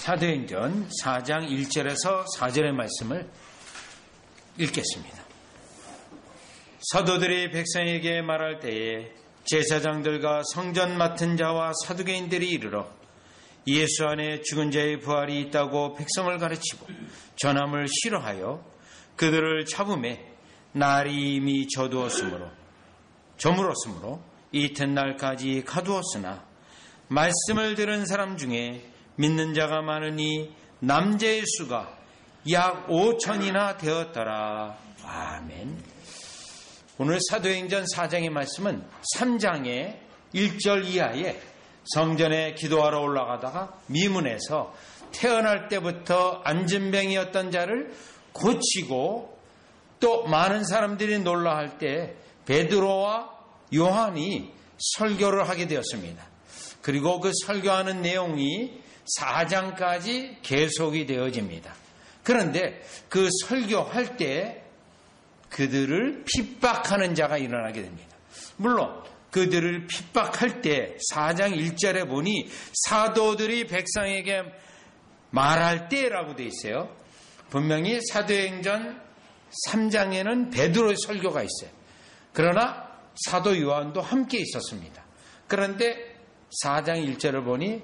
사도행전 4장 1절에서 4절의 말씀을 읽겠습니다. 사도들이 백성에게 말할 때에 제사장들과 성전 맡은 자와 사두개인들이 이르러 예수 안에 죽은 자의 부활이 있다고 백성을 가르치고 전함을 싫어하여 그들을 잡음에 날이 이미 저물었으므로 이튿날까지 가두었으나 말씀을 들은 사람 중에 믿는 자가 많으니 남자의 수가 약 5천이나 되었더라. 아멘. 오늘 사도행전 4장의 말씀은 3장의 1절 이하에 성전에 기도하러 올라가다가 미문에서 태어날 때부터 안진병이었던 자를 고치고 또 많은 사람들이 놀라할 때 베드로와 요한이 설교를 하게 되었습니다. 그리고 그 설교하는 내용이 4장까지 계속이 되어집니다. 그런데 그 설교할 때 그들을 핍박하는 자가 일어나게 됩니다. 물론 그들을 핍박할 때 4장 1절에 보니 사도들이 백성에게 말할 때라고 되어 있어요. 분명히 사도행전 3장에는 베드로의 설교가 있어요. 그러나 사도 요한도 함께 있었습니다. 그런데 4장 1절을 보니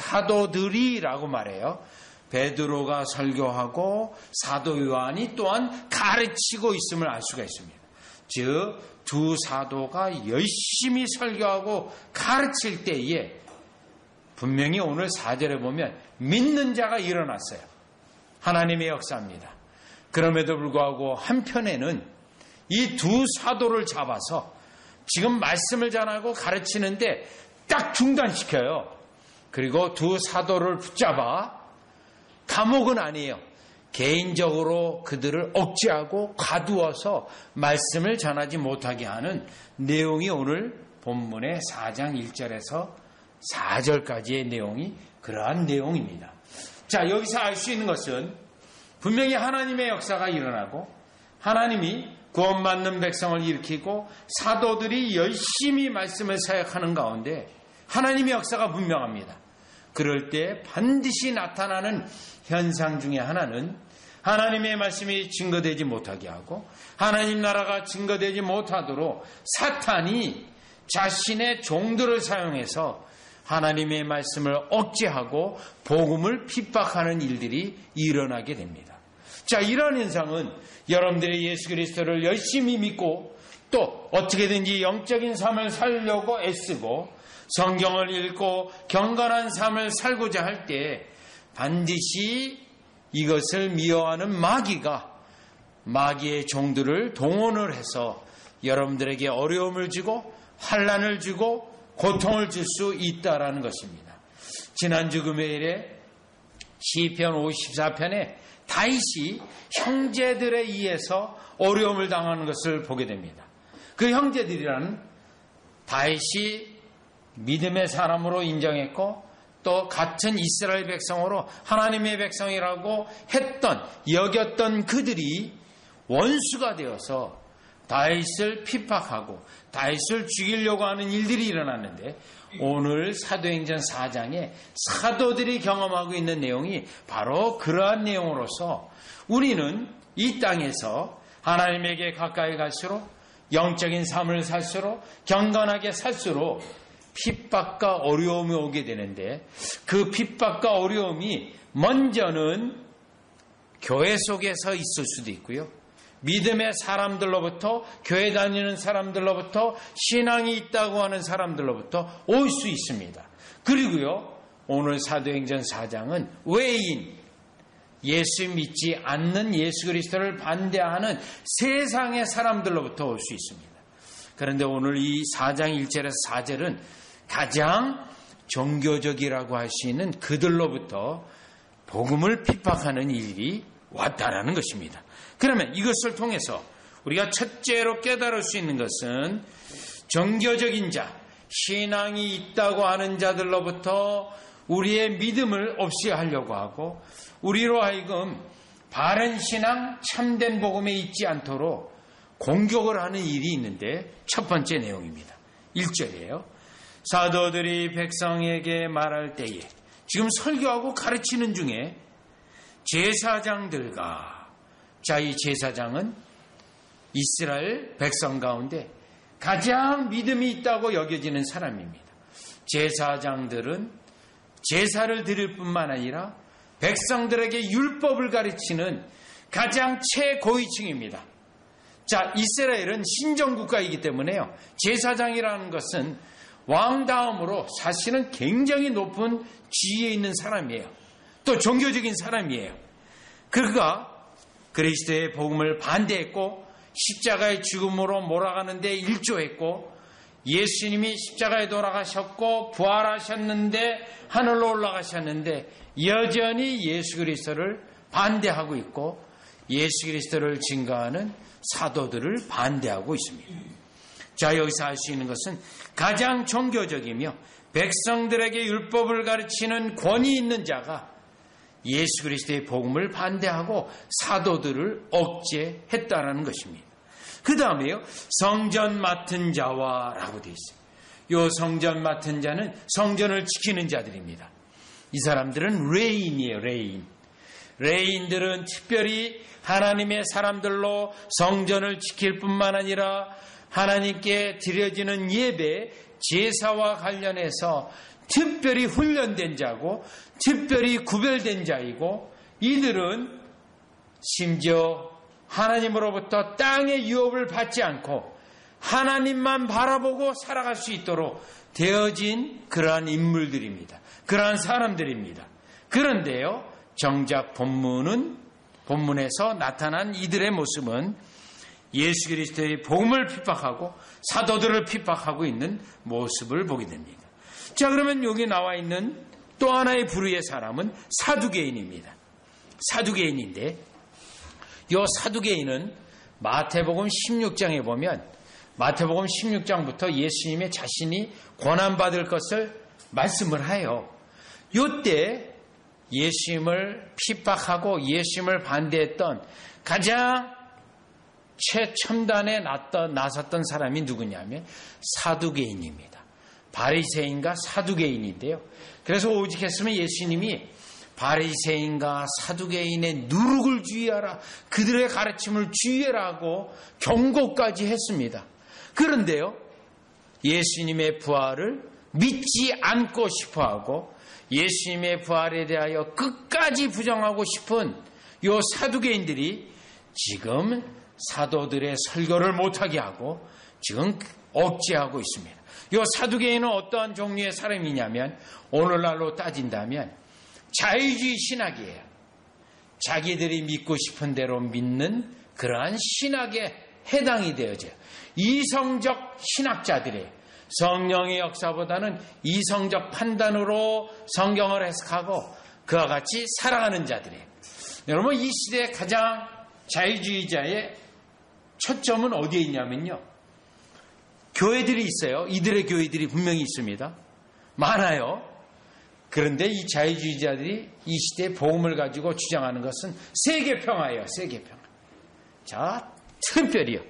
사도들이라고 말해요. 베드로가 설교하고 사도 요한이 또한 가르치고 있음을 알 수가 있습니다. 즉 두 사도가 열심히 설교하고 가르칠 때에 분명히 오늘 4절에 보면 믿는 자가 일어났어요. 하나님의 역사입니다. 그럼에도 불구하고 한편에는 이 두 사도를 잡아서 지금 말씀을 전하고 가르치는데 딱 중단시켜요. 그리고 두 사도를 붙잡아 감옥은 아니에요. 개인적으로 그들을 억제하고 가두어서 말씀을 전하지 못하게 하는 내용이 오늘 본문의 4장 1절에서 4절까지의 내용이 그러한 내용입니다. 자, 여기서 알 수 있는 것은 분명히 하나님의 역사가 일어나고 하나님이 구원받는 백성을 일으키고 사도들이 열심히 말씀을 사역하는 가운데 하나님의 역사가 분명합니다. 그럴 때 반드시 나타나는 현상 중에 하나는 하나님의 말씀이 증거되지 못하게 하고 하나님 나라가 증거되지 못하도록 사탄이 자신의 종들을 사용해서 하나님의 말씀을 억제하고 복음을 핍박하는 일들이 일어나게 됩니다. 자, 이런 현상은 여러분들이 예수 그리스도를 열심히 믿고 또 어떻게든지 영적인 삶을 살려고 애쓰고 성경을 읽고 경건한 삶을 살고자 할 때 반드시 이것을 미워하는 마귀의 종들을 동원을 해서 여러분들에게 어려움을 주고 환난을 주고 고통을 줄 수 있다라는 것입니다. 지난주 금요일에 시편 54편에 다윗이 형제들에 의해서 어려움을 당하는 것을 보게 됩니다. 그 형제들이란 다윗이 믿음의 사람으로 인정했고 또 같은 이스라엘 백성으로 하나님의 백성이라고 여겼던 그들이 원수가 되어서 다윗을 핍박하고 다윗을 죽이려고 하는 일들이 일어났는데 오늘 사도행전 4장에 사도들이 경험하고 있는 내용이 바로 그러한 내용으로서 우리는 이 땅에서 하나님에게 가까이 갈수록 영적인 삶을 살수록 경건하게 살수록 핍박과 어려움이 오게 되는데 그 핍박과 어려움이 먼저는 교회 속에서 있을 수도 있고요. 믿음의 사람들로부터 교회 다니는 사람들로부터 신앙이 있다고 하는 사람들로부터 올 수 있습니다. 그리고요. 오늘 사도행전 4장은 외인 예수 믿지 않는 예수 그리스도를 반대하는 세상의 사람들로부터 올 수 있습니다. 그런데 오늘 이 4장 1절에서 4절은 가장 종교적이라고 할 수 있는 그들로부터 복음을 핍박하는 일이 왔다라는 것입니다. 그러면 이것을 통해서 우리가 첫째로 깨달을 수 있는 것은 종교적인 자, 신앙이 있다고 하는 자들로부터 우리의 믿음을 없이 하려고 하고 우리로 하여금 바른 신앙, 참된 복음에 있지 않도록 공격을 하는 일이 있는데 첫 번째 내용입니다. 1절이에요. 사도들이 백성에게 말할 때에 지금 설교하고 가르치는 중에 제사장들과, 자, 이 제사장은 이스라엘 백성 가운데 가장 믿음이 있다고 여겨지는 사람입니다. 제사장들은 제사를 드릴 뿐만 아니라 백성들에게 율법을 가르치는 가장 최고위층입니다. 자, 이스라엘은 신정국가이기 때문에요. 제사장이라는 것은 왕 다음으로 사실은 굉장히 높은 지위에 있는 사람이에요. 또 종교적인 사람이에요. 그가 그리스도의 복음을 반대했고 십자가의 죽음으로 몰아가는 데 일조했고 예수님이 십자가에 돌아가셨고 부활하셨는데 하늘로 올라가셨는데 여전히 예수 그리스도를 반대하고 있고 예수 그리스도를 증거하는 사도들을 반대하고 있습니다. 자, 여기서 알 수 있는 것은 가장 종교적이며 백성들에게 율법을 가르치는 권위 있는 자가 예수 그리스도의 복음을 반대하고 사도들을 억제했다라는 것입니다. 그 다음에요, 성전 맡은 자와라고 되어 있어요. 이 성전 맡은 자는 성전을 지키는 자들입니다. 이 사람들은 레인이에요. 레인들은 특별히 하나님의 사람들로 성전을 지킬 뿐만 아니라 하나님께 드려지는 예배, 제사와 관련해서 특별히 훈련된 자고 특별히 구별된 자이고 이들은 심지어 하나님으로부터 땅의 유업을 받지 않고 하나님만 바라보고 살아갈 수 있도록 되어진 그러한 인물들입니다. 그러한 사람들입니다. 그런데요, 정작 본문에서 나타난 이들의 모습은 예수 그리스도의 복음을 핍박하고 사도들을 핍박하고 있는 모습을 보게 됩니다. 자, 그러면 여기 나와 있는 또 하나의 부류의 사람은 사두개인입니다. 사두개인인데 이 사두개인은 마태복음 16장에 보면 마태복음 16장부터 예수님의 자신이 고난받을 것을 말씀을 해요. 이때 예수님을 핍박하고 예수님을 반대했던 가장 최첨단에 나섰던 사람이 누구냐면 사두개인입니다. 바리새인과 사두개인인데요. 그래서 오직했으면 예수님이 바리새인과 사두개인의 누룩을 주의하라, 그들의 가르침을 주의하라고 경고까지 했습니다. 그런데요, 예수님의 부활을 믿지 않고 싶어하고 예수님의 부활에 대하여 끝까지 부정하고 싶은 이 사두개인들이 지금 사도들의 설교를 못하게 하고 지금 억제하고 있습니다. 이 사두개인은 어떠한 종류의 사람이냐면 오늘날로 따진다면 자유주의 신학이에요. 자기들이 믿고 싶은 대로 믿는 그러한 신학에 해당이 되어져요. 이성적 신학자들이에요. 성령의 역사보다는 이성적 판단으로 성경을 해석하고 그와 같이 살아가는 자들이에요. 여러분, 이 시대의 가장 자유주의자의 초점은 어디에 있냐면요, 교회들이 있어요. 이들의 교회들이 분명히 있습니다. 많아요. 그런데 이 자유주의자들이 이 시대의 복음을 가지고 주장하는 것은 세계평화예요. 세계평화. 자, 특별히요.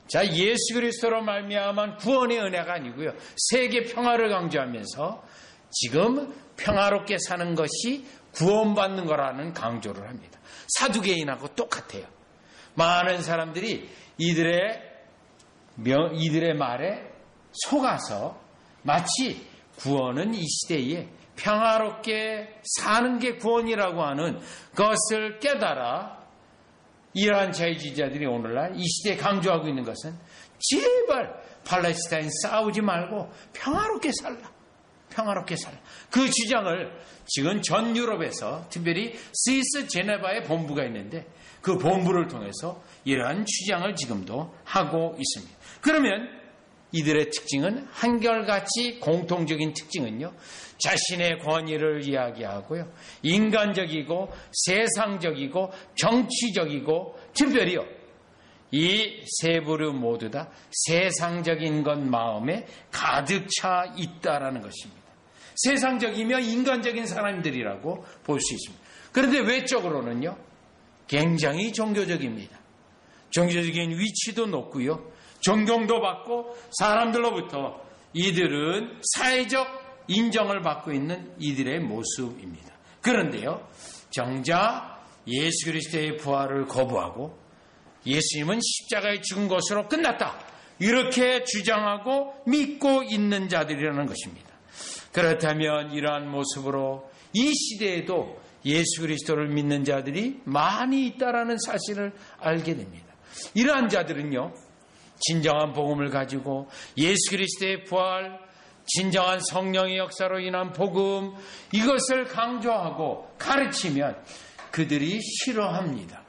자, 예수 그리스도로 말미암은 구원의 은혜가 아니고요, 세계 평화를 강조하면서 지금 평화롭게 사는 것이 구원받는 거라는 강조를 합니다. 사두개인하고 똑같아요. 많은 사람들이 이들의 말에 속아서 마치 구원은 이 시대에 평화롭게 사는 게 구원이라고 하는 것을 깨달아 이러한 자유주의자들이 오늘날 이 시대에 강조하고 있는 것은 제발 팔레스타인 싸우지 말고 평화롭게 살라. 평화롭게 살라. 그 주장을 지금 전 유럽에서 특별히 스위스 제네바에 본부가 있는데 그 본부를 통해서 이러한 주장을 지금도 하고 있습니다. 그러면 이들의 특징은 한결같이 공통적인 특징은요, 자신의 권위를 이야기하고요, 인간적이고 세상적이고 정치적이고 특별히요, 이 세 부류 모두 다 세상적인 것 마음에 가득 차 있다라는 것입니다. 세상적이며 인간적인 사람들이라고 볼 수 있습니다. 그런데 외적으로는요, 굉장히 종교적입니다. 종교적인 위치도 높고요, 존경도 받고 사람들로부터 이들은 사회적 인정을 받고 있는 이들의 모습입니다. 그런데요, 정작 예수 그리스도의 부활을 거부하고 예수님은 십자가에 죽은 것으로 끝났다, 이렇게 주장하고 믿고 있는 자들이라는 것입니다. 그렇다면 이러한 모습으로 이 시대에도 예수 그리스도를 믿는 자들이 많이 있다라는 사실을 알게 됩니다. 이러한 자들은요, 진정한 복음을 가지고 예수 그리스도의 부활, 진정한 성령의 역사로 인한 복음, 이것을 강조하고 가르치면 그들이 싫어합니다.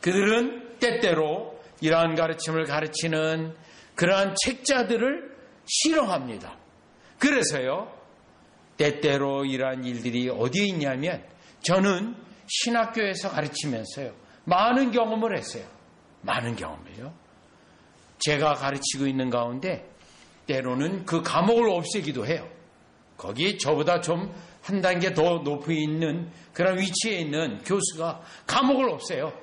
그들은 때때로 이러한 가르침을 가르치는 그러한 책자들을 싫어합니다. 그래서요, 때때로 이러한 일들이 어디에 있냐면, 저는 신학교에서 가르치면서요, 많은 경험을 했어요. 많은 경험을요. 제가 가르치고 있는 가운데 때로는 그 과목을 없애기도 해요. 거기 저보다 좀 한 단계 더 높이 있는 그런 위치에 있는 교수가 과목을 없애요.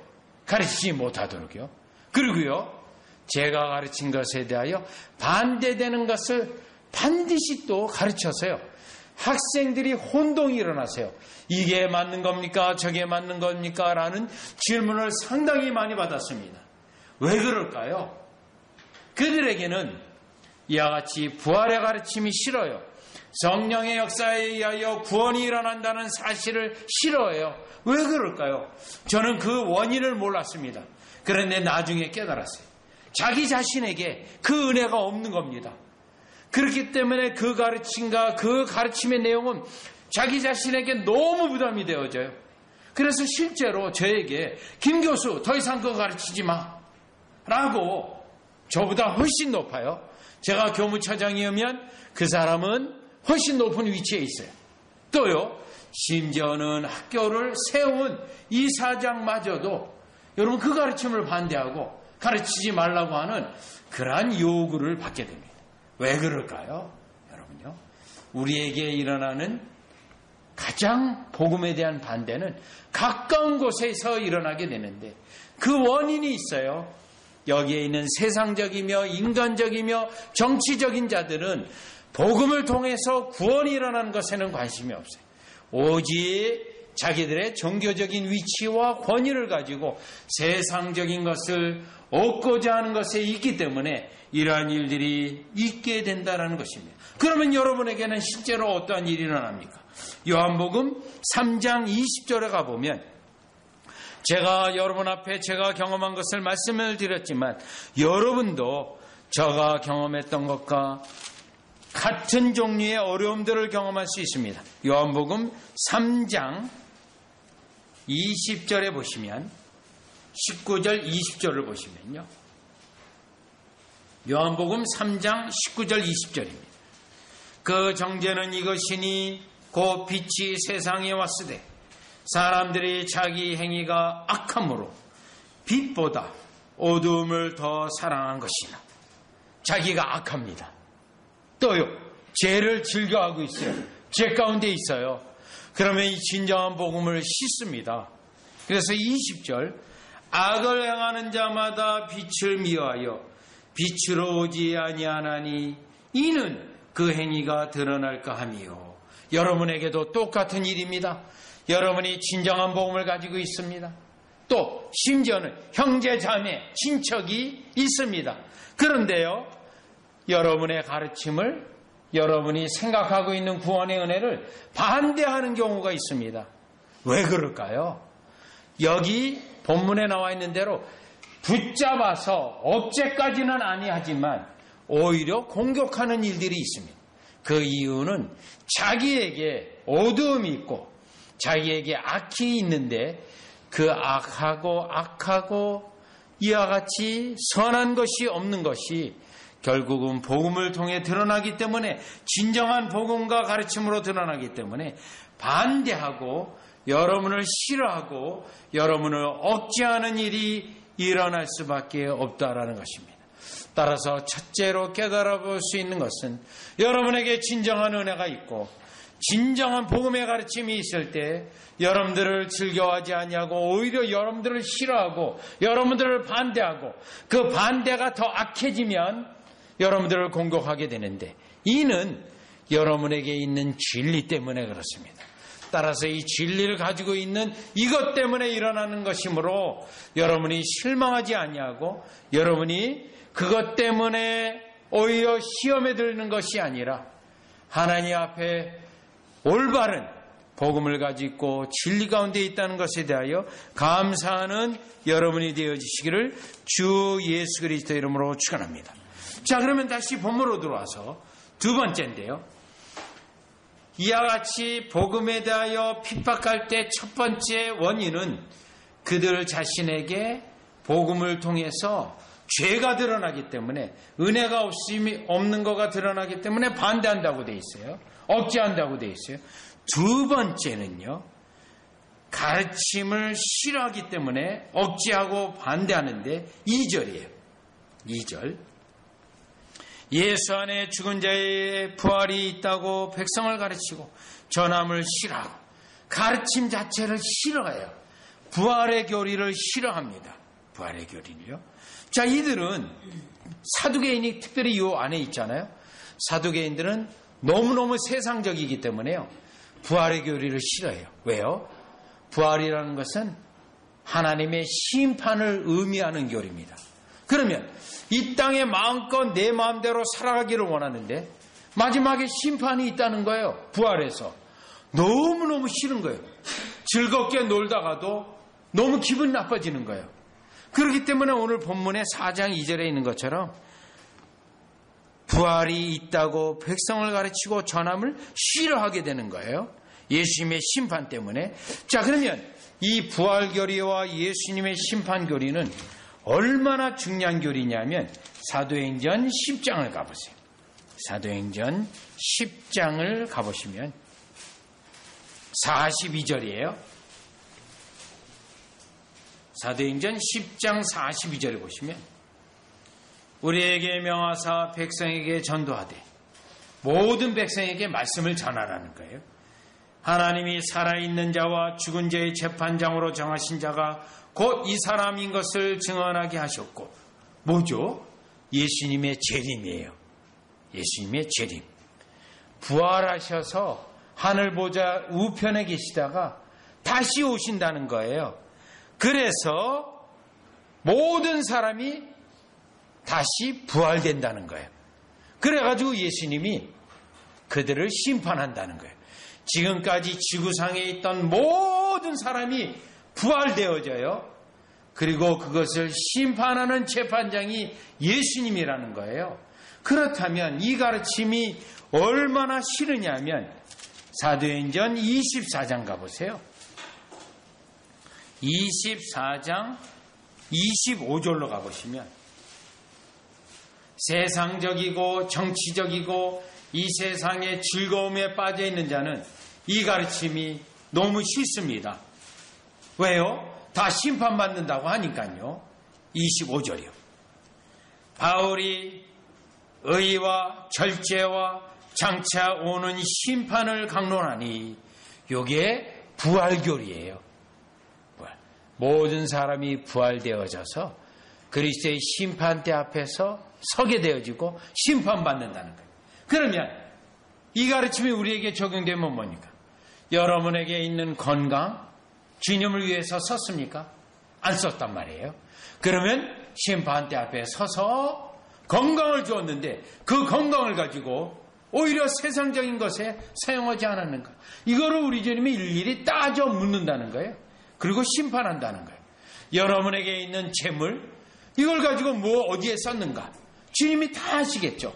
가르치지 못하도록요. 그리고요, 제가 가르친 것에 대하여 반대되는 것을 반드시 또 가르쳐서요, 학생들이 혼동이 일어나세요. 이게 맞는 겁니까? 저게 맞는 겁니까? 라는 질문을 상당히 많이 받았습니다. 왜 그럴까요? 그들에게는 이와 같이 부활의 가르침이 싫어요. 성령의 역사에 의하여 구원이 일어난다는 사실을 싫어해요. 왜 그럴까요? 저는 그 원인을 몰랐습니다. 그런데 나중에 깨달았어요. 자기 자신에게 그 은혜가 없는 겁니다. 그렇기 때문에 그 가르침과 그 가르침의 내용은 자기 자신에게 너무 부담이 되어져요. 그래서 실제로 저에게 김 교수 더 이상 그거 가르치지 마 라고, 저보다 훨씬 높아요. 제가 교무처장이면 그 사람은 훨씬 높은 위치에 있어요. 또요, 심지어는 학교를 세운 이사장마저도 여러분 그 가르침을 반대하고 가르치지 말라고 하는 그러한 요구를 받게 됩니다. 왜 그럴까요? 여러분요, 우리에게 일어나는 가장 복음에 대한 반대는 가까운 곳에서 일어나게 되는데, 그 원인이 있어요. 여기에 있는 세상적이며 인간적이며 정치적인 자들은 복음을 통해서 구원이 일어나는 것에는 관심이 없어요. 오직 자기들의 종교적인 위치와 권위를 가지고 세상적인 것을 얻고자 하는 것에 있기 때문에 이러한 일들이 있게 된다는 것입니다. 그러면 여러분에게는 실제로 어떠한 일이 일어납니까? 요한복음 3장 20절에 가보면, 제가 여러분 앞에 제가 경험한 것을 말씀을 드렸지만 여러분도 제가 경험했던 것과 같은 종류의 어려움들을 경험할 수 있습니다. 요한복음 3장 20절에 보시면, 19절 20절을 보시면요, 요한복음 3장 19절 20절입니다. 그 정죄는 이것이니 곧 빛이 세상에 왔으되 사람들이 자기 행위가 악함으로 빛보다 어두움을 더 사랑한 것이나. 자기가 악합니다. 또요, 죄를 즐겨하고 있어요. 죄 가운데 있어요. 그러면 이 진정한 복음을 씻습니다. 그래서 20절, 악을 행하는 자마다 빛을 미워하여 빛으로 오지 아니하나니 이는 그 행위가 드러날까 함이요. 여러분에게도 똑같은 일입니다. 여러분이 진정한 복음을 가지고 있습니다. 또 심지어는 형제 자매 친척이 있습니다. 그런데요, 여러분의 가르침을, 여러분이 생각하고 있는 구원의 은혜를 반대하는 경우가 있습니다. 왜 그럴까요? 여기 본문에 나와 있는 대로 붙잡아서 억제까지는 아니하지만 오히려 공격하는 일들이 있습니다. 그 이유는 자기에게 어두움이 있고 자기에게 악이 있는데, 그 악하고 이와 같이 선한 것이 없는 것이 결국은 복음을 통해 드러나기 때문에, 진정한 복음과 가르침으로 드러나기 때문에 반대하고 여러분을 싫어하고 여러분을 억제하는 일이 일어날 수밖에 없다라는 것입니다. 따라서 첫째로 깨달아 볼 수 있는 것은, 여러분에게 진정한 은혜가 있고 진정한 복음의 가르침이 있을 때 여러분들을 즐겨하지 아니하고 오히려 여러분들을 싫어하고 여러분들을 반대하고, 그 반대가 더 악해지면 여러분들을 공격하게 되는데, 이는 여러분에게 있는 진리 때문에 그렇습니다. 따라서 이 진리를 가지고 있는 이것 때문에 일어나는 것이므로 여러분이 실망하지 아니하고 여러분이 그것 때문에 오히려 시험에 들는 것이 아니라 하나님 앞에 올바른 복음을 가지고 진리 가운데 있다는 것에 대하여 감사하는 여러분이 되어지시기를 주 예수 그리스도 이름으로 축원합니다. 자, 그러면 다시 본문으로 들어와서 두 번째인데요. 이와 같이 복음에 대하여 핍박할 때 첫 번째 원인은 그들 자신에게 복음을 통해서 죄가 드러나기 때문에 은혜가 없는 거가 드러나기 때문에 반대한다고 돼 있어요. 억제한다고 돼 있어요. 두 번째는요. 가르침을 싫어하기 때문에 억제하고 반대하는데 2절이에요. 2절. 예수 안에 죽은 자의 부활이 있다고 백성을 가르치고 전함을 싫어하고 가르침 자체를 싫어해요. 부활의 교리를 싫어합니다. 부활의 교리를요. 자, 이들은 사두개인이 특별히 이 안에 있잖아요. 사두개인들은 너무너무 세상적이기 때문에요. 부활의 교리를 싫어해요. 왜요? 부활이라는 것은 하나님의 심판을 의미하는 교리입니다. 그러면 이 땅에 마음껏 내 마음대로 살아가기를 원하는데 마지막에 심판이 있다는 거예요. 부활해서. 너무너무 싫은 거예요. 즐겁게 놀다가도 너무 기분 나빠지는 거예요. 그렇기 때문에 오늘 본문의 4장 2절에 있는 것처럼 부활이 있다고 백성을 가르치고 전함을 싫어하게 되는 거예요. 예수님의 심판 때문에. 자, 그러면 이 부활 교리와 예수님의 심판 교리는 얼마나 중요한 교리냐면 사도행전 10장을 가보세요. 사도행전 10장을 가보시면 42절이에요. 사도행전 10장 42절을 보시면 우리에게 명하사 백성에게 전도하되 모든 백성에게 말씀을 전하라는 거예요. 하나님이 살아있는 자와 죽은 자의 재판장으로 정하신 자가 곧 이 사람인 것을 증언하게 하셨고, 뭐죠? 예수님의 재림이에요. 예수님의 재림. 부활하셔서 하늘 보좌 우편에 계시다가 다시 오신다는 거예요. 그래서 모든 사람이 다시 부활된다는 거예요. 그래가지고 예수님이 그들을 심판한다는 거예요. 지금까지 지구상에 있던 모든 사람이 부활되어져요. 그리고 그것을 심판하는 재판장이 예수님이라는 거예요. 그렇다면 이 가르침이 얼마나 싫으냐면 사도행전 24장 가보세요. 24장 25절로 가보시면 세상적이고 정치적이고 이 세상의 즐거움에 빠져있는 자는 이 가르침이 너무 싫습니다. 왜요? 다 심판받는다고 하니까요. 25절이요. 바울이 의와 절제와 장차 오는 심판을 강론하니 이게 부활교리예요. 모든 사람이 부활되어져서 그리스도의 심판대 앞에서 서게 되어지고 심판받는다는 거예요. 그러면 이 가르침이 우리에게 적용되면 뭡니까? 여러분에게 있는 건강, 주님을 위해서 섰습니까? 안 썼단 말이에요. 그러면 심판대 앞에 서서 건강을 주었는데 그 건강을 가지고 오히려 세상적인 것에 사용하지 않았는가? 이거를 우리 주님이 일일이 따져 묻는다는 거예요. 그리고 심판한다는 거예요. 여러분에게 있는 재물, 이걸 가지고 뭐 어디에 썼는가? 주님이 다 아시겠죠.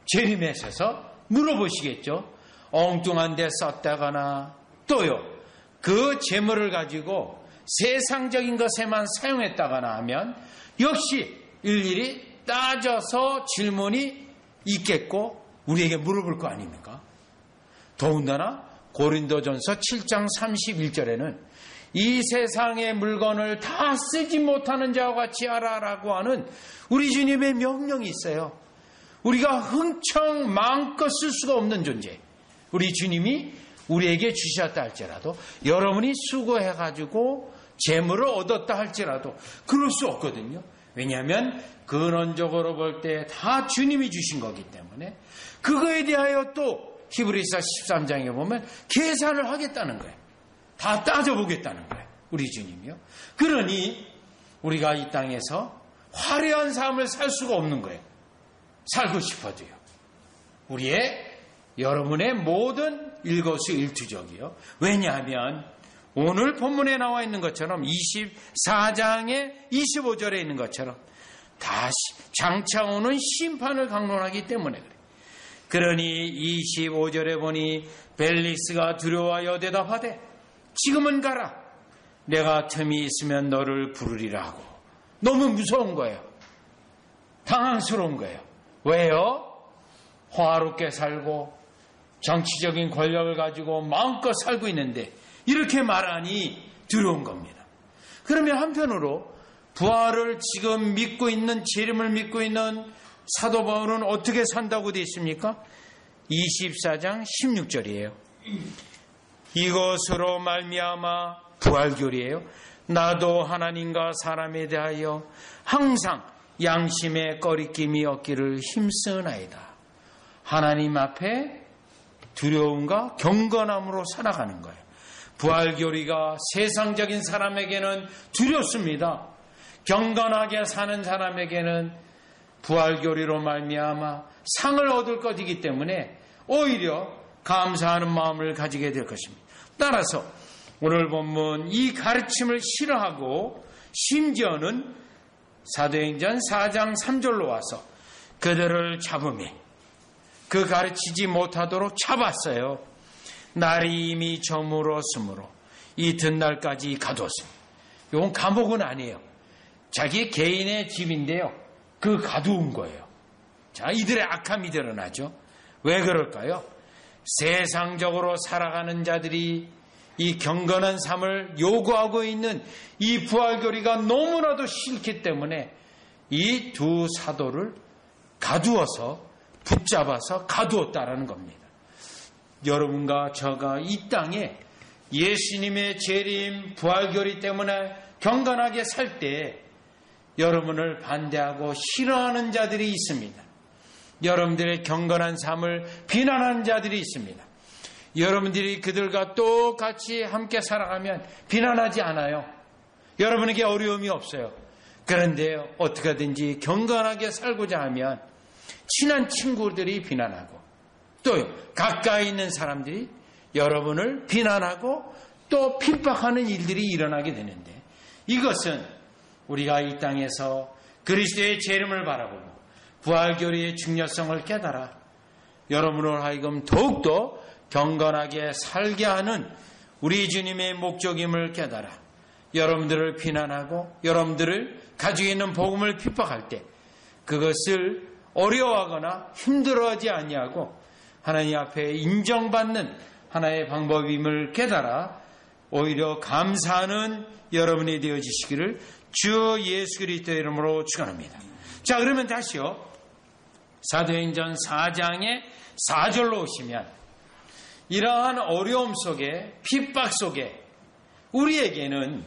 재림에 서서 물어보시겠죠. 엉뚱한 데 썼다거나 또요. 그 재물을 가지고 세상적인 것에만 사용했다거나 하면 역시 일일이 따져서 질문이 있겠고 우리에게 물어볼 거 아닙니까? 더군다나 고린도전서 7장 31절에는 이 세상의 물건을 다 쓰지 못하는 자와 같이 하라라고 하는 우리 주님의 명령이 있어요. 우리가 흥청 마음껏 쓸 수가 없는 존재. 우리 주님이 우리에게 주셨다 할지라도 여러분이 수고해가지고 재물을 얻었다 할지라도 그럴 수 없거든요. 왜냐하면 근원적으로 볼 때 다 주님이 주신 거기 때문에 그거에 대하여 또 히브리서 13장에 보면 계산을 하겠다는 거예요. 다 따져보겠다는 거예요. 우리 주님이요. 그러니 우리가 이 땅에서 화려한 삶을 살 수가 없는 거예요. 살고 싶어도요. 여러분의 모든 일거수일투족이요. 왜냐하면 오늘 본문에 나와 있는 것처럼 24장의 25절에 있는 것처럼 다시 장차 오는 심판을 강론하기 때문에 그래요. 그러니 25절에 보니 벨리스가 두려워하여 대답하되 지금은 가라. 내가 틈이 있으면 너를 부르리라 하고. 너무 무서운 거예요. 당황스러운 거예요. 왜요? 화롭게 살고 정치적인 권력을 가지고 마음껏 살고 있는데 이렇게 말하니 두려운 겁니다. 그러면 한편으로 부활을 지금 믿고 있는, 재림을 믿고 있는 사도 바울은 어떻게 산다고 되어 있습니까? 24장 16절이에요. 이것으로 말미암아 부활교리예요. 나도 하나님과 사람에 대하여 항상 양심의 꺼리낌이 없기를 힘쓰나이다. 하나님 앞에 두려움과 경건함으로 살아가는 거예요. 부활교리가 세상적인 사람에게는 두렵습니다. 경건하게 사는 사람에게는 부활교리로 말미암아 상을 얻을 것이기 때문에 오히려 감사하는 마음을 가지게 될 것입니다. 따라서 오늘 본문 이 가르침을 싫어하고 심지어는 사도행전 4장 3절로 와서 그들을 잡으매 그 가르치지 못하도록 잡았어요. 날이 이미 저물었으므로 이튿날까지 가두었습니다. 이건 감옥은 아니에요. 자기 개인의 집인데요. 그 가두은 거예요. 자, 이들의 악함이 드러나죠. 왜 그럴까요? 세상적으로 살아가는 자들이 이 경건한 삶을 요구하고 있는 이 부활교리가 너무나도 싫기 때문에 이 두 사도를 가두어서 붙잡아서 가두었다라는 겁니다. 여러분과 저가 이 땅에 예수님의 재림, 부활교리 때문에 경건하게 살 때 여러분을 반대하고 싫어하는 자들이 있습니다. 여러분들의 경건한 삶을 비난하는 자들이 있습니다. 여러분들이 그들과 똑같이 함께 살아가면 비난하지 않아요. 여러분에게 어려움이 없어요. 그런데 어떻게든지 경건하게 살고자 하면 친한 친구들이 비난하고 또 가까이 있는 사람들이 여러분을 비난하고 또 핍박하는 일들이 일어나게 되는데 이것은 우리가 이 땅에서 그리스도의 재림을 바라보고 부활교리의 중요성을 깨달아 여러분을 하여금 더욱더 경건하게 살게 하는 우리 주님의 목적임을 깨달아 여러분들을 비난하고 여러분들을 가지고 있는 복음을 핍박할 때 그것을 어려워하거나 힘들어하지 아니하고 하나님 앞에 인정받는 하나의 방법임을 깨달아 오히려 감사하는 여러분이 되어지시기를 주 예수 그리스도의 이름으로 축원합니다. 자, 그러면 다시요. 사도행전 4장의 4절로 오시면 이러한 어려움 속에 핍박 속에 우리에게는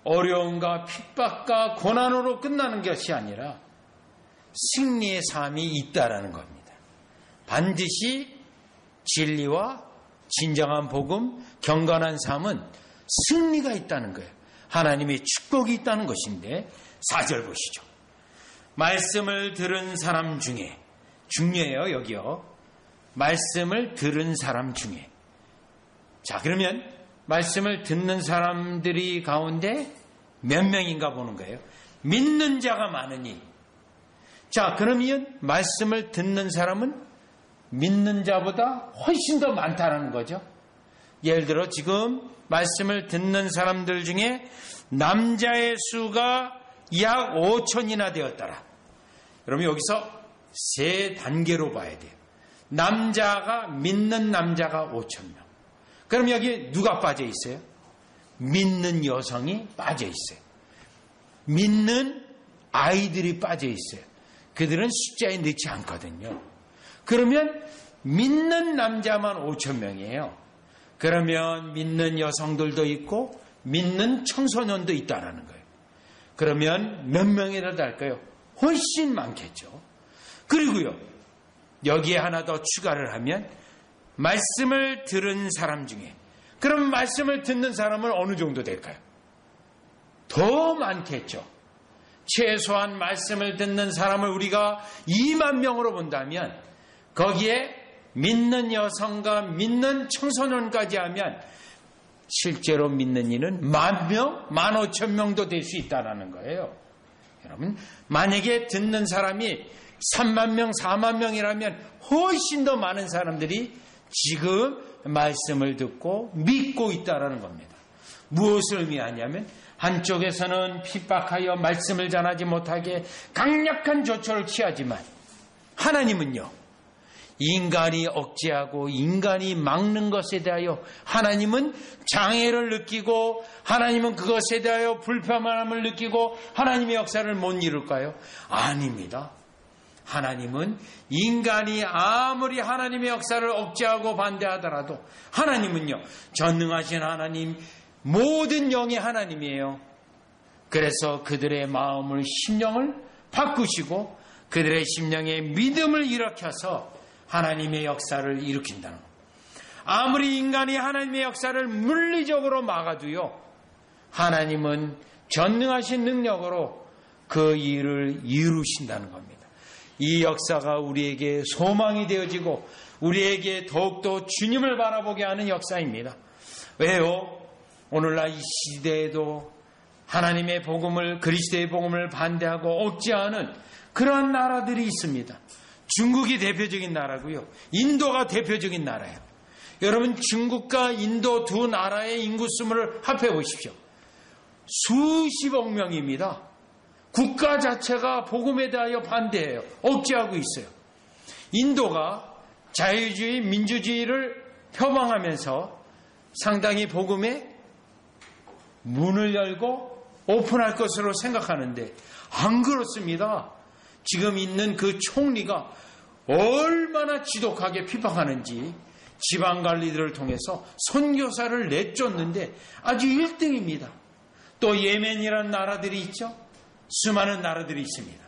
어려움과 핍박과 고난으로 끝나는 것이 아니라 승리의 삶이 있다라는 겁니다. 반드시 진리와 진정한 복음, 경건한 삶은 승리가 있다는 거예요. 하나님의 축복이 있다는 것인데 4절 보시죠. 말씀을 들은 사람 중에 중요해요. 여기요. 말씀을 들은 사람 중에 자 그러면 말씀을 듣는 사람들이 가운데 몇 명인가 보는 거예요. 믿는 자가 많으니 자 그러면 말씀을 듣는 사람은 믿는 자보다 훨씬 더 많다는 거죠. 예를 들어 지금 말씀을 듣는 사람들 중에 남자의 수가 약 5천이나 되었더라. 여러분 여기서 세 단계로 봐야 돼요. 남자가 믿는 남자가 5천 명. 그럼 여기 누가 빠져 있어요? 믿는 여성이 빠져 있어요. 믿는 아이들이 빠져 있어요. 그들은 숫자에 넣지 않거든요. 그러면 믿는 남자만 5천 명이에요. 그러면 믿는 여성들도 있고 믿는 청소년도 있다라는 거예요. 그러면 몇 명이라도 할까요? 훨씬 많겠죠. 그리고요, 여기에 하나 더 추가를 하면 말씀을 들은 사람 중에, 그럼 말씀을 듣는 사람은 어느 정도 될까요? 더 많겠죠. 최소한 말씀을 듣는 사람을 우리가 2만 명으로 본다면 거기에 믿는 여성과 믿는 청소년까지 하면 실제로 믿는 이는 10,000명, 15,000명도 될 수 있다는 거예요. 여러분, 만약에 듣는 사람이 3만 명, 4만 명이라면 훨씬 더 많은 사람들이 지금 말씀을 듣고 믿고 있다는 겁니다. 무엇을 의미하냐면 한쪽에서는 핍박하여 말씀을 전하지 못하게 강력한 조처를 취하지만 하나님은요, 인간이 억제하고 인간이 막는 것에 대하여 하나님은 장애를 느끼고 하나님은 그것에 대하여 불편함을 느끼고 하나님의 역사를 못 이룰까요? 아닙니다. 하나님은 인간이 아무리 하나님의 역사를 억제하고 반대하더라도 하나님은요, 전능하신 하나님, 모든 영의 하나님이에요. 그래서 그들의 마음을, 심령을 바꾸시고 그들의 심령에 믿음을 일으켜서 하나님의 역사를 일으킨다는 겁니다. 아무리 인간이 하나님의 역사를 물리적으로 막아도요, 하나님은 전능하신 능력으로 그 일을 이루신다는 겁니다. 이 역사가 우리에게 소망이 되어지고 우리에게 더욱더 주님을 바라보게 하는 역사입니다. 왜요? 오늘날 이 시대에도 하나님의 복음을, 그리스도의 복음을 반대하고 억제하는 그러한 나라들이 있습니다. 중국이 대표적인 나라고요. 인도가 대표적인 나라예요. 여러분, 중국과 인도 두 나라의 인구 수를 합해 보십시오. 수십억 명입니다. 국가 자체가 복음에 대하여 반대해요. 억제하고 있어요. 인도가 자유주의, 민주주의를 표방하면서 상당히 복음에 문을 열고 오픈할 것으로 생각하는데 안 그렇습니다. 지금 있는 그 총리가 얼마나 지독하게 핍박하는지 지방관리들을 통해서 선교사를 내쫓는데 아주 1등입니다. 또 예멘이라는 나라들이 있죠. 수많은 나라들이 있습니다.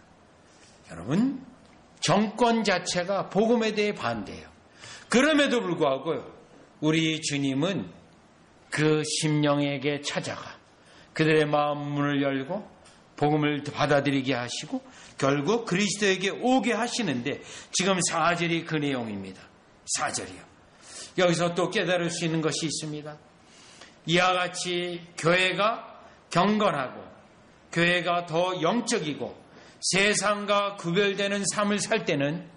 여러분, 정권 자체가 복음에 대해 반대해요. 그럼에도 불구하고 우리 주님은 그 심령에게 찾아가 그들의 마음 문을 열고 복음을 받아들이게 하시고 결국 그리스도에게 오게 하시는데, 지금 4절이 그 내용입니다. 4절이요. 여기서 또 깨달을 수 있는 것이 있습니다. 이와 같이 교회가 경건하고 교회가 더 영적이고 세상과 구별되는 삶을 살 때는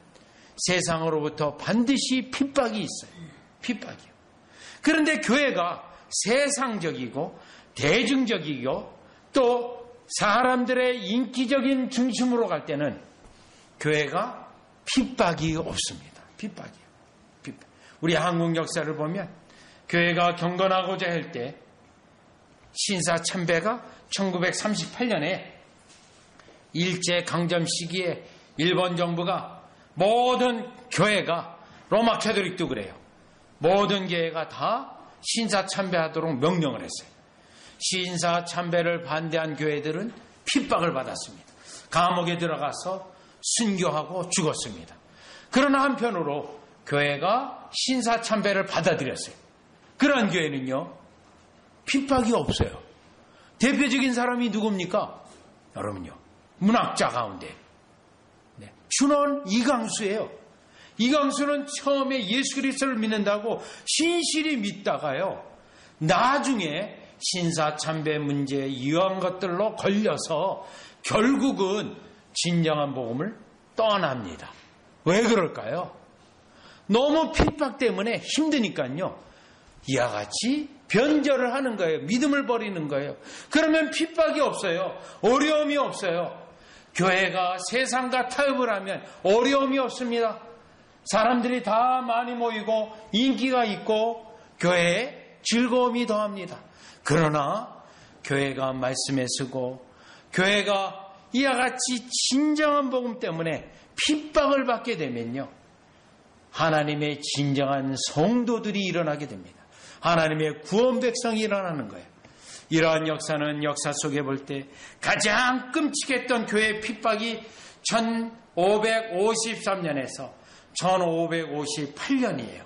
세상으로부터 반드시 핍박이 있어요. 핍박이요. 그런데 교회가 세상적이고 대중적이고 또 사람들의 인기적인 중심으로 갈 때는 교회가 핍박이 없습니다. 핍박이요. 핍박. 우리 한국 역사를 보면 교회가 경건하고자 할 때 신사참배가 1938년에 일제강점 시기에 일본 정부가 모든 교회가, 로마 캐톨릭도 그래요, 모든 교회가 다 신사참배하도록 명령을 했어요. 신사참배를 반대한 교회들은 핍박을 받았습니다. 감옥에 들어가서 순교하고 죽었습니다. 그러나 한편으로 교회가 신사참배를 받아들였어요. 그러한 교회는요, 핍박이 없어요. 대표적인 사람이 누굽니까? 여러분요, 문학자 가운데 춘원 이강수예요. 이강수는 처음에 예수 그리스도를 믿는다고 신실히 믿다가요, 나중에 신사참배 문제 이러한 것들로 걸려서 결국은 진정한 복음을 떠납니다. 왜 그럴까요? 너무 핍박 때문에 힘드니까요, 이와 같이 변절을 하는 거예요. 믿음을 버리는 거예요. 그러면 핍박이 없어요. 어려움이 없어요. 교회가 세상과 타협을 하면 어려움이 없습니다. 사람들이 다 많이 모이고 인기가 있고 교회에 즐거움이 더합니다. 그러나 교회가 말씀에 서고 교회가 이와 같이 진정한 복음 때문에 핍박을 받게 되면요, 하나님의 진정한 성도들이 일어나게 됩니다. 하나님의 구원 백성이 일어나는 거예요. 이러한 역사는 역사 속에 볼 때 가장 끔찍했던 교회의 핍박이 1553년에서 1558년이에요.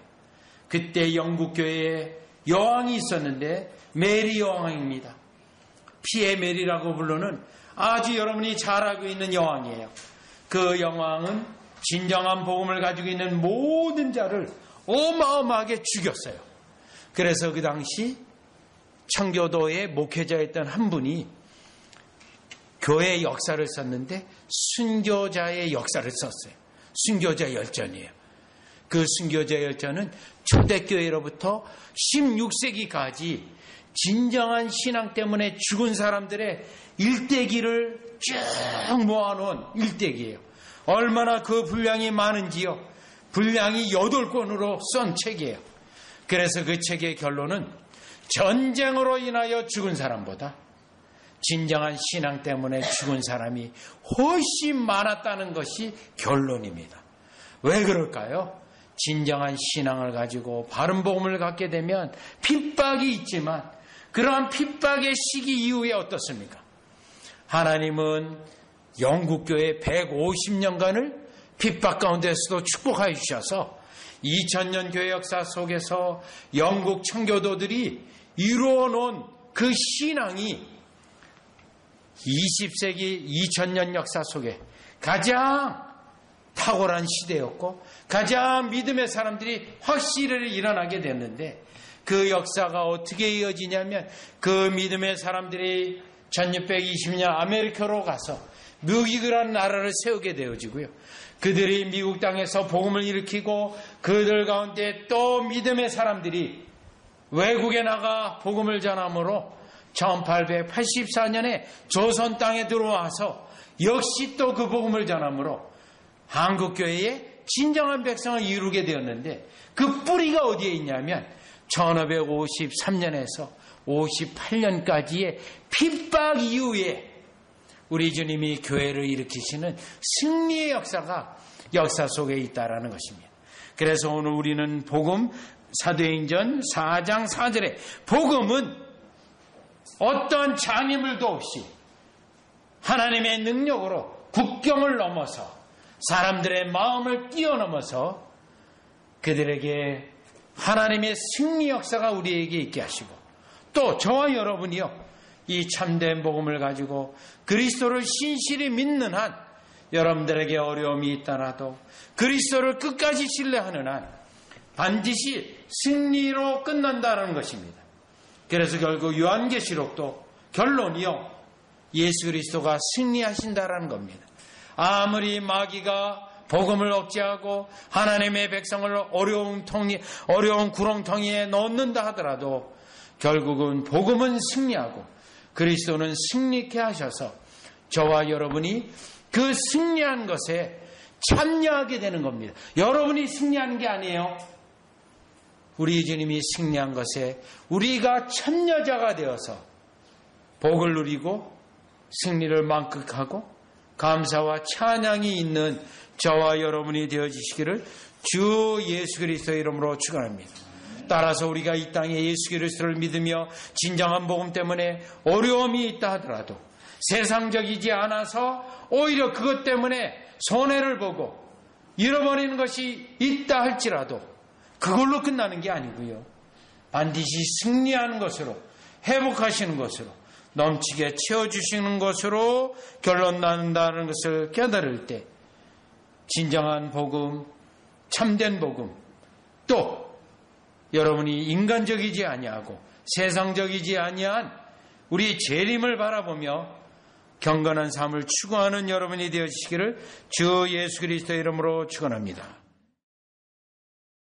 그때 영국 교회에 여왕이 있었는데 메리 여왕입니다. 피의 메리라고 부르는 아주 여러분이 잘 알고 있는 여왕이에요. 그 여왕은 진정한 복음을 가지고 있는 모든 자를 어마어마하게 죽였어요. 그래서 그 당시 청교도의 목회자였던 한 분이 교회의 역사를 썼는데 순교자의 역사를 썼어요. 순교자 열전이에요. 그 순교자 열전은 초대교회로부터 16세기까지 진정한 신앙 때문에 죽은 사람들의 일대기를 쭉 모아놓은 일대기예요. 얼마나 그 분량이 많은지요. 분량이 8권으로 쓴 책이에요. 그래서 그 책의 결론은 전쟁으로 인하여 죽은 사람보다 진정한 신앙 때문에 죽은 사람이 훨씬 많았다는 것이 결론입니다. 왜 그럴까요? 진정한 신앙을 가지고 바른 복음을 갖게 되면 핍박이 있지만 그러한 핍박의 시기 이후에 어떻습니까? 하나님은 영국교회 150년간을 핍박 가운데서도 축복하여 주셔서 2000년 교회 역사 속에서 영국 청교도들이 이루어놓은 그 신앙이 20세기 2000년 역사 속에 가장 탁월한 시대였고 가장 믿음의 사람들이 확실히 일어나게 됐는데 그 역사가 어떻게 이어지냐면 그 믿음의 사람들이 1620년 아메리카로 가서 미국이라는 나라를 세우게 되어지고요. 그들이 미국 땅에서 복음을 일으키고 그들 가운데 또 믿음의 사람들이 외국에 나가 복음을 전함으로 1884년에 조선 땅에 들어와서 역시 또 그 복음을 전함으로 한국교회의 진정한 백성을 이루게 되었는데 그 뿌리가 어디에 있냐면 1553년에서 58년까지의 핍박 이후에 우리 주님이 교회를 일으키시는 승리의 역사가 역사 속에 있다라는 것입니다. 그래서 오늘 우리는 복음 사도행전 4장 4절에 복음은 어떤 장애물도 없이 하나님의 능력으로 국경을 넘어서 사람들의 마음을 뛰어넘어서 그들에게 하나님의 승리 역사가 우리에게 있게 하시고 또 저와 여러분이요 이 참된 복음을 가지고 그리스도를 신실히 믿는 한 여러분들에게 어려움이 있더라도 그리스도를 끝까지 신뢰하는 한 반드시 승리로 끝난다는 것입니다. 그래서 결국 요한계시록도 결론이요 예수 그리스도가 승리하신다라는 겁니다. 아무리 마귀가 복음을 억제하고 하나님의 백성을 어려운 구렁텅이에 넣는다 하더라도 결국은 복음은 승리하고 그리스도는 승리케 하셔서 저와 여러분이 그 승리한 것에 참여하게 되는 겁니다. 여러분이 승리하는 게 아니에요. 우리 주님이 승리한 것에 우리가 참여자가 되어서 복을 누리고 승리를 만끽하고 감사와 찬양이 있는 저와 여러분이 되어지시기를 주 예수 그리스도의 이름으로 축원합니다. 따라서 우리가 이 땅에 예수 그리스도를 믿으며 진정한 복음 때문에 어려움이 있다 하더라도 세상적이지 않아서 오히려 그것 때문에 손해를 보고 잃어버리는 것이 있다 할지라도 그걸로 끝나는 게 아니고요. 반드시 승리하는 것으로 회복하시는 것으로 넘치게 채워주시는 것으로 결론 나는다는 것을 깨달을 때 진정한 복음, 참된 복음, 또 여러분이 인간적이지 아니하고 세상적이지 아니한 우리 재림을 바라보며 경건한 삶을 추구하는 여러분이 되어주시기를 주 예수 그리스도의 이름으로 축원합니다.